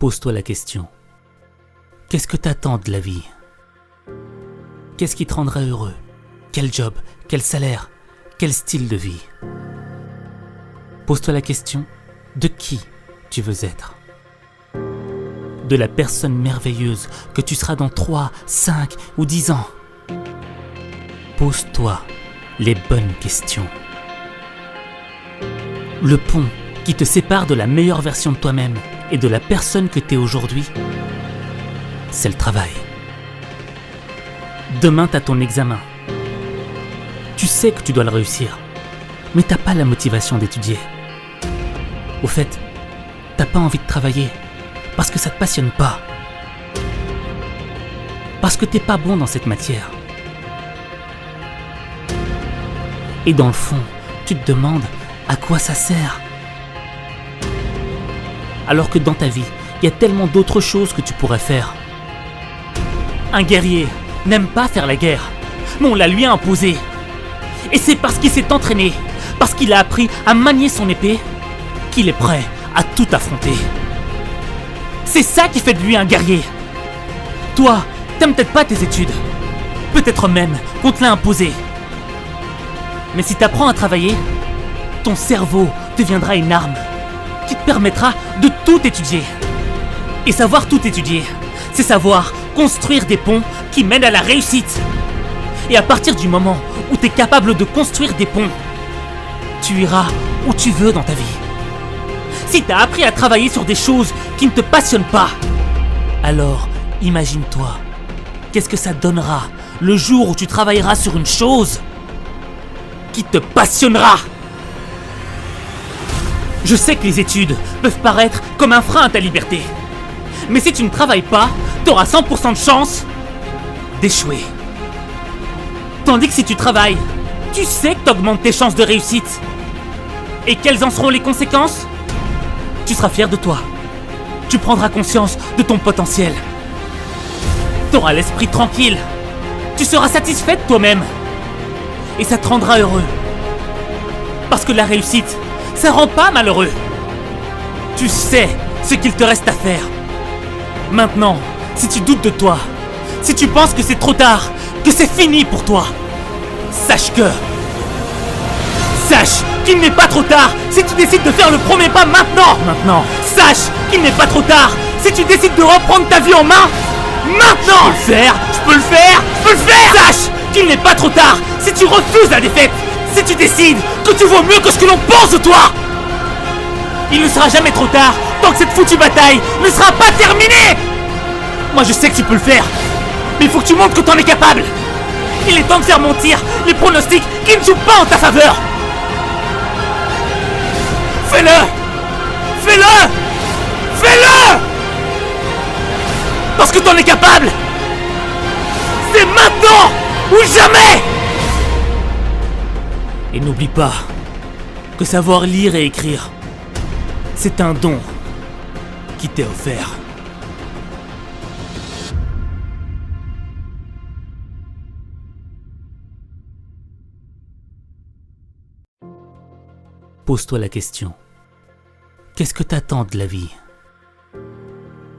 Pose-toi la question. Qu'est-ce que t'attends de la vie? Qu'est-ce qui te rendra heureux? Quel job? Quel salaire? Quel style de vie? Pose-toi la question de qui tu veux être. De la personne merveilleuse que tu seras dans 3, 5 ou 10 ans. Pose-toi les bonnes questions. Le pont qui te sépare de la meilleure version de toi-même et de la personne que t'es aujourd'hui, c'est le travail. Demain, t'as ton examen. Tu sais que tu dois le réussir, mais t'as pas la motivation d'étudier. Au fait, t'as pas envie de travailler parce que ça te passionne pas. Parce que t'es pas bon dans cette matière. Et dans le fond, tu te demandes à quoi ça sert. Alors que dans ta vie, il y a tellement d'autres choses que tu pourrais faire. Un guerrier n'aime pas faire la guerre, mais on la lui a imposée. Et c'est parce qu'il s'est entraîné, parce qu'il a appris à manier son épée, qu'il est prêt à tout affronter. C'est ça qui fait de lui un guerrier. Toi, t'aimes peut-être pas tes études. Peut-être même qu'on te l'a imposé. Mais si t'apprends à travailler, ton cerveau deviendra une arme qui te permettra de tout étudier. Et savoir tout étudier, c'est savoir construire des ponts qui mènent à la réussite. Et à partir du moment où tu es capable de construire des ponts, tu iras où tu veux dans ta vie. Si tu as appris à travailler sur des choses qui ne te passionnent pas, alors imagine-toi, qu'est-ce que ça donnera le jour où tu travailleras sur une chose qui te passionnera. Je sais que les études peuvent paraître comme un frein à ta liberté. Mais si tu ne travailles pas, tu auras 100% de chance d'échouer. Tandis que si tu travailles, tu sais que tu augmentes tes chances de réussite. Et quelles en seront les conséquences? Tu seras fier de toi. Tu prendras conscience de ton potentiel. Tu auras l'esprit tranquille. Tu seras satisfait de toi-même. Et ça te rendra heureux. Parce que la réussite, ça rend pas malheureux. Tu sais ce qu'il te reste à faire. Maintenant, si tu doutes de toi, si tu penses que c'est trop tard, que c'est fini pour toi, sache qu'il n'est pas trop tard si tu décides de faire le premier pas maintenant. Sache qu'il n'est pas trop tard si tu décides de reprendre ta vie en main maintenant. Je peux le faire. Sache qu'il n'est pas trop tard si tu refuses la défaite, si tu décides que tu vaux mieux que ce que l'on pense de toi. Il ne sera jamais trop tard tant que cette foutue bataille ne sera pas terminée. Moi je sais que tu peux le faire, mais il faut que tu montres que t'en es capable. Il est temps de faire mentir les pronostics qui ne jouent pas en ta faveur. Fais-le parce que t'en es capable. C'est maintenant ou jamais. Et n'oublie pas que savoir lire et écrire, c'est un don qui t'est offert. Pose-toi la question. Qu'est-ce que t'attends de la vie?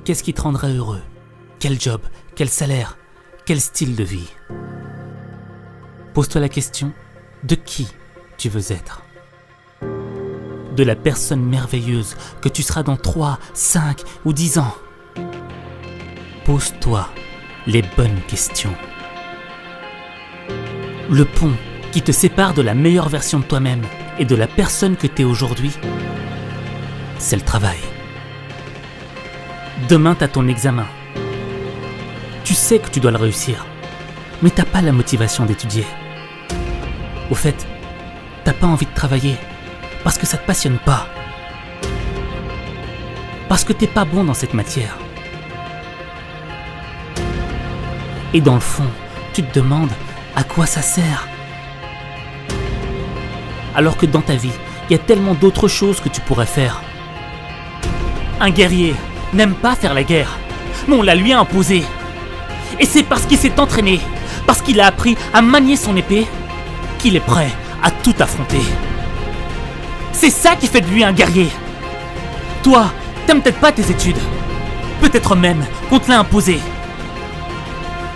Qu'est-ce qui te rendra heureux? Quel job? Quel salaire? Quel style de vie? Pose-toi la question de qui tu veux être. De la personne merveilleuse que tu seras dans 3, 5 ou 10 ans. Pose-toi les bonnes questions. Le pont qui te sépare de la meilleure version de toi-même et de la personne que t'es aujourd'hui, c'est le travail. Demain, t'as ton examen. Tu sais que tu dois le réussir, mais t'as pas la motivation d'étudier. Au fait, t'as pas envie de travailler parce que ça te passionne pas. Parce que t'es pas bon dans cette matière. Et dans le fond, tu te demandes à quoi ça sert. Alors que dans ta vie, il y a tellement d'autres choses que tu pourrais faire. Un guerrier n'aime pas faire la guerre, mais on la lui a imposée. Et c'est parce qu'il s'est entraîné, parce qu'il a appris à manier son épée, qu'il est prêt à tout affronter. C'est ça qui fait de lui un guerrier. Toi, t'aimes peut-être pas tes études. Peut-être même qu'on te l'a imposé.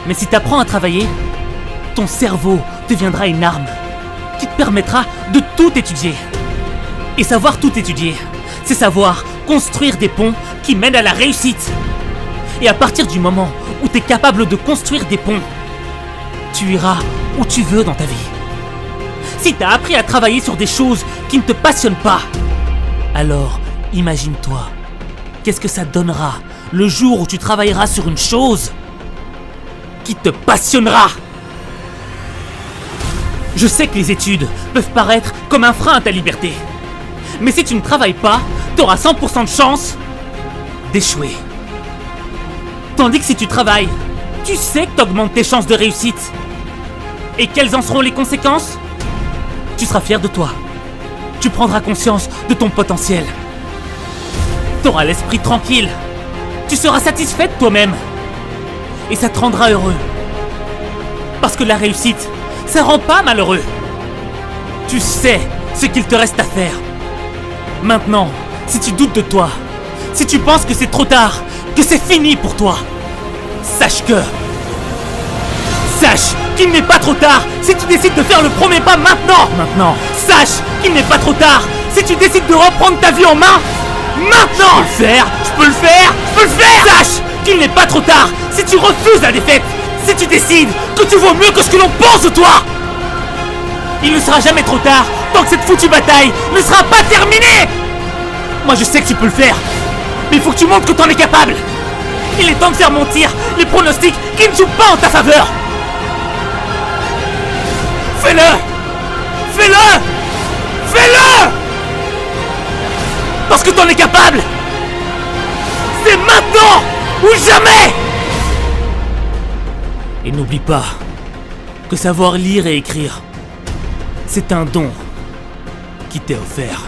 Mais si t'apprends à travailler, ton cerveau deviendra une arme qui te permettra de tout étudier. Et savoir tout étudier, c'est savoir construire des ponts qui mènent à la réussite. Et à partir du moment où tu es capable de construire des ponts, tu iras où tu veux dans ta vie. Si tu as appris à travailler sur des choses qui ne te passionnent pas, alors imagine-toi, qu'est-ce que ça donnera le jour où tu travailleras sur une chose qui te passionnera. Je sais que les études peuvent paraître comme un frein à ta liberté. Mais si tu ne travailles pas, tu auras 100% de chance d'échouer. Tandis que si tu travailles, tu sais que tu augmentes tes chances de réussite. Et quelles en seront les conséquences? Tu seras fier de toi. Tu prendras conscience de ton potentiel. Tu auras l'esprit tranquille. Tu seras satisfait de toi-même. Et ça te rendra heureux. Parce que la réussite, ça rend pas malheureux. Tu sais ce qu'il te reste à faire. Maintenant, si tu doutes de toi, si tu penses que c'est trop tard, que c'est fini pour toi, sache qu'il n'est pas trop tard si tu décides de faire le premier pas maintenant. Sache qu'il n'est pas trop tard si tu décides de reprendre ta vie en main maintenant. Je peux le faire. Sache qu'il n'est pas trop tard si tu refuses la défaite, si tu décides que tu vaux mieux que ce que l'on pense de toi. Il ne sera jamais trop tard tant que cette foutue bataille ne sera pas terminée. Moi je sais que tu peux le faire, mais il faut que tu montres que t'en es capable. Il est temps de faire mentir les pronostics qui ne jouent pas en ta faveur. Fais-le. Parce que t'en es capable. C'est maintenant ou jamais. Et n'oublie pas que savoir lire et écrire, c'est un don qui t'est offert.